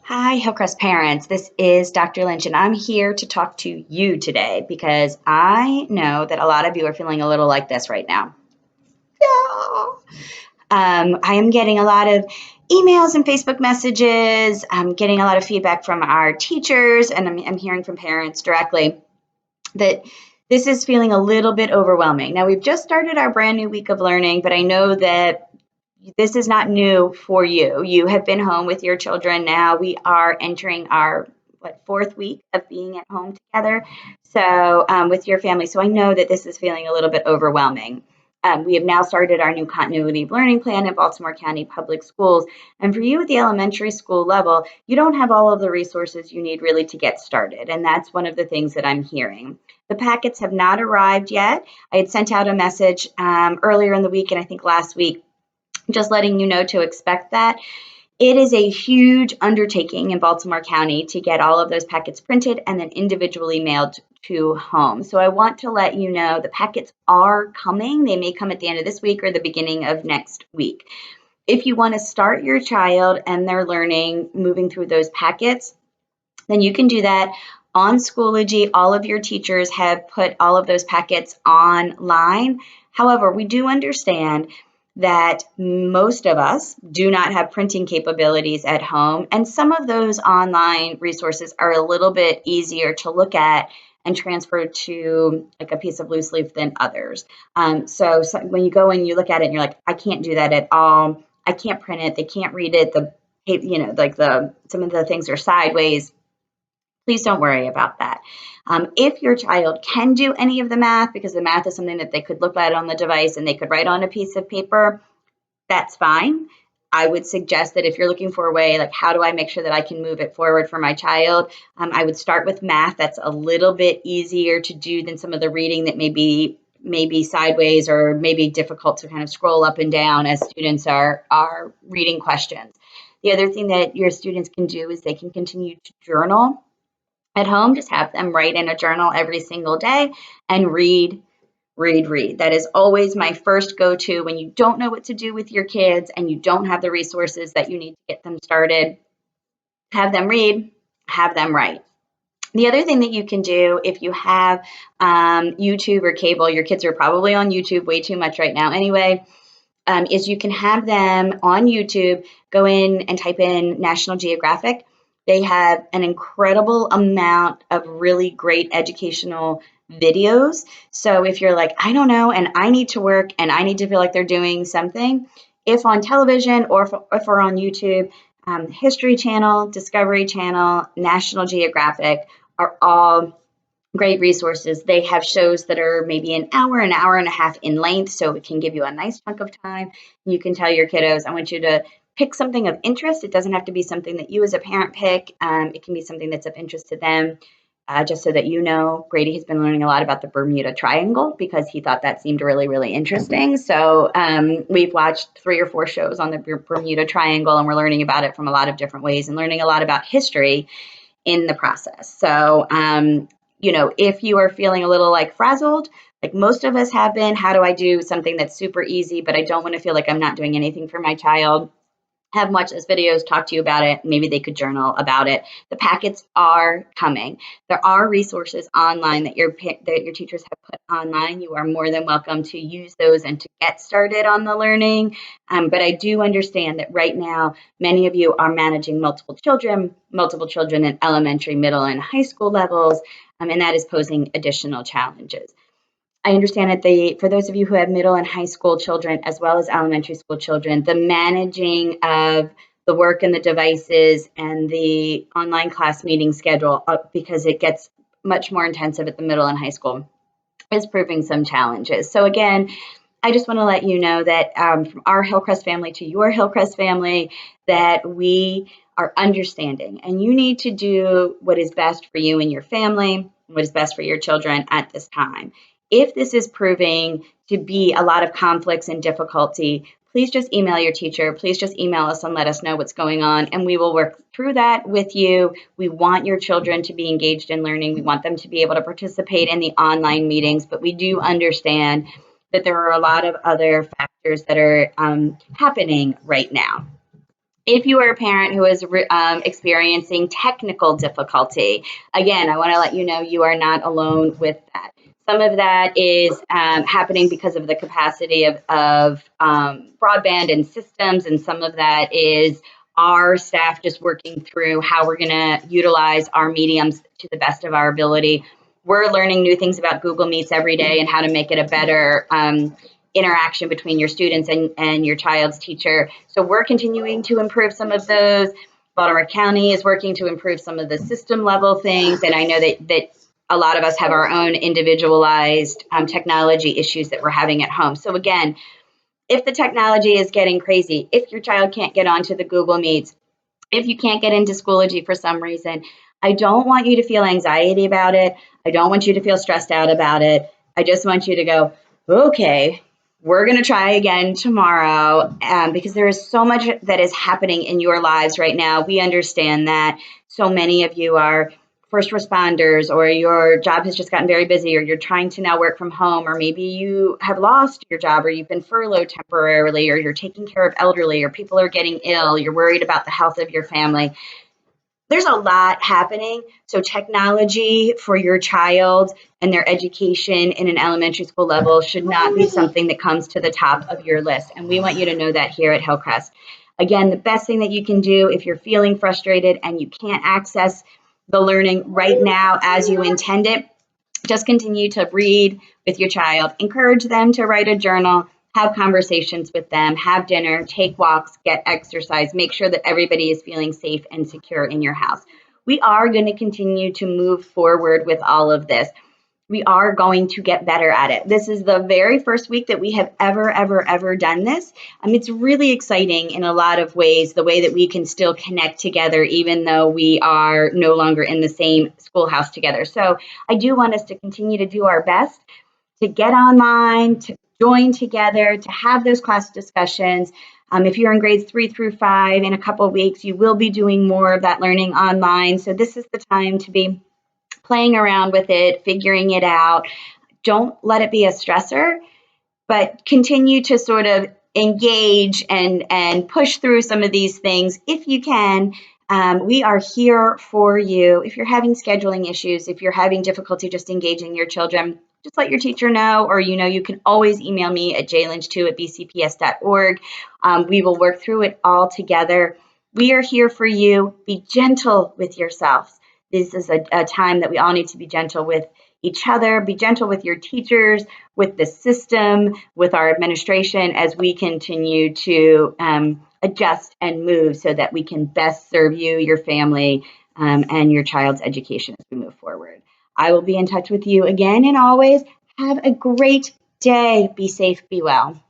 Hi, Hillcrest parents. This is Dr. Lynch, and I'm here to talk to you today because I know that a lot of you are feeling a little like this right now. Yeah. I am getting a lot of emails and Facebook messages. I'm getting a lot of feedback from our teachers, and I'm hearing from parents directly that this is feeling a little bit overwhelming. Now, we've just started our brand new week of learning, but I know that this is not new for you. You have been home with your children now. We are entering our fourth week of being at home together. So with your family. So I know that this is feeling a little bit overwhelming. We have now started our new continuity of learning plan in Baltimore County Public Schools. And for you at the elementary school level, you don't have all of the resources you need really to get started. And that's one of the things that I'm hearing. The packets have not arrived yet. I had sent out a message earlier in the week, and I think last week, just letting you know to expect that. It is a huge undertaking in Baltimore County to get all of those packets printed and then individually mailed to home. So I want to let you know the packets are coming. They may come at the end of this week or the beginning of next week. If you want to start your child and their learning moving through those packets, then you can do that on Schoology. All of your teachers have put all of those packets online. However, we do understand that most of us do not have printing capabilities at home, and some of those online resources are a little bit easier to look at and transfer to like a piece of loose leaf than others. So when you go and you look at it and you're like, I can't do that at all. I can't print it. They can't read it. Some of the things are sideways. Please don't worry about that. If your child can do any of the math, because the math is something that they could look at on the device and they could write on a piece of paper, that's fine. I would suggest that if you're looking for a way, like how do I make sure that I can move it forward for my child, I would start with math. That's a little bit easier to do than some of the reading that may be sideways or maybe difficult to kind of scroll up and down as students are reading questions. The other thing that your students can do is they can continue to journal at home. Just have them write in a journal every single day and read, read, read. That is always my first go-to when you don't know what to do with your kids and you don't have the resources that you need to get them started. Have them read, have them write. The other thing that you can do if you have YouTube or cable, your kids are probably on YouTube way too much right now anyway, is you can have them on YouTube go in and type in National Geographic. They have an incredible amount of really great educational videos. So if you're like, I don't know, and I need to work and I need to feel like they're doing something, if on television or if we're on YouTube, History Channel, Discovery Channel, National Geographic are all great resources. They have shows that are maybe an hour and a half in length, so it can give you a nice chunk of time. You can tell your kiddos, I want you to pick something of interest. It doesn't have to be something that you as a parent pick. It can be something that's of interest to them. Just so that you know, Grady has been learning a lot about the Bermuda Triangle because he thought that seemed really, really interesting. So we've watched 3 or 4 shows on the Bermuda Triangle, and we're learning about it from a lot of different ways and learning a lot about history in the process. So if you are feeling a little like frazzled, like most of us have been, how do I do something that's super easy, but I don't want to feel like I'm not doing anything for my child? Have them watch those videos, talk to you about it. Maybe they could journal about it. The packets are coming. There are resources online that your teachers have put online. You are more than welcome to use those and to get started on the learning. But I do understand that right now, many of you are managing multiple children in elementary, middle, and high school levels, and that is posing additional challenges. I understand that for those of you who have middle and high school children, as well as elementary school children, the managing of the work and the devices and the online class meeting schedule, because it gets much more intensive at the middle and high school, is proving some challenges. So again, I just want to let you know that from our Hillcrest family to your Hillcrest family, that we are understanding, and you need to do what is best for you and your family, what is best for your children at this time. If this is proving to be a lot of conflicts and difficulty, please just email your teacher. Please just email us and let us know what's going on, and we will work through that with you. We want your children to be engaged in learning. We want them to be able to participate in the online meetings, but we do understand that there are a lot of other factors that are happening right now. If you are a parent who is experiencing technical difficulty, again, I want to let you know you are not alone with that. Some of that is happening because of the capacity of broadband and systems, and some of that is our staff just working through how we're going to utilize our mediums to the best of our ability. We're learning new things about Google Meets every day and how to make it a better interaction between your students and your child's teacher. So we're continuing to improve some of those. Baltimore County is working to improve some of the system level things. And I know that a lot of us have our own individualized technology issues that we're having at home. So again, if the technology is getting crazy, if your child can't get onto the Google Meets, if you can't get into Schoology for some reason, I don't want you to feel anxiety about it. I don't want you to feel stressed out about it. I just want you to go, okay, we're going to try again tomorrow, because there is so much that is happening in your lives right now. We understand that so many of you are first responders, or your job has just gotten very busy, or you're trying to now work from home, or maybe you have lost your job, or you've been furloughed temporarily, or you're taking care of elderly, or people are getting ill, you're worried about the health of your family. There's a lot happening. So technology for your child and their education in an elementary school level should not be something that comes to the top of your list. And we want you to know that here at Hillcrest. Again, the best thing that you can do if you're feeling frustrated and you can't access the learning right now as you intend it, just continue to read with your child. Encourage them to write a journal, have conversations with them, have dinner, take walks, get exercise, make sure that everybody is feeling safe and secure in your house. We are going to continue to move forward with all of this. We are going to get better at it. This is the very first week that we have ever done this. It's really exciting in a lot of ways, the way that we can still connect together, even though we are no longer in the same schoolhouse together. So I do want us to continue to do our best to get online, to join together, to have those class discussions. If you're in grades 3 through 5, in a couple of weeks, you will be doing more of that learning online. So this is the time to be playing around with it, figuring it out. Don't let it be a stressor, but continue to sort of engage and push through some of these things if you can. We are here for you. If you're having scheduling issues, if you're having difficulty just engaging your children, just let your teacher know, or you can always email me at jlynch2@bcps.org. We will work through it all together. We are here for you. Be gentle with yourselves. This is a time that we all need to be gentle with each other, be gentle with your teachers, with the system, with our administration, as we continue to adjust and move so that we can best serve you, your family, and your child's education as we move forward. I will be in touch with you again, and always have a great day. Be safe, be well.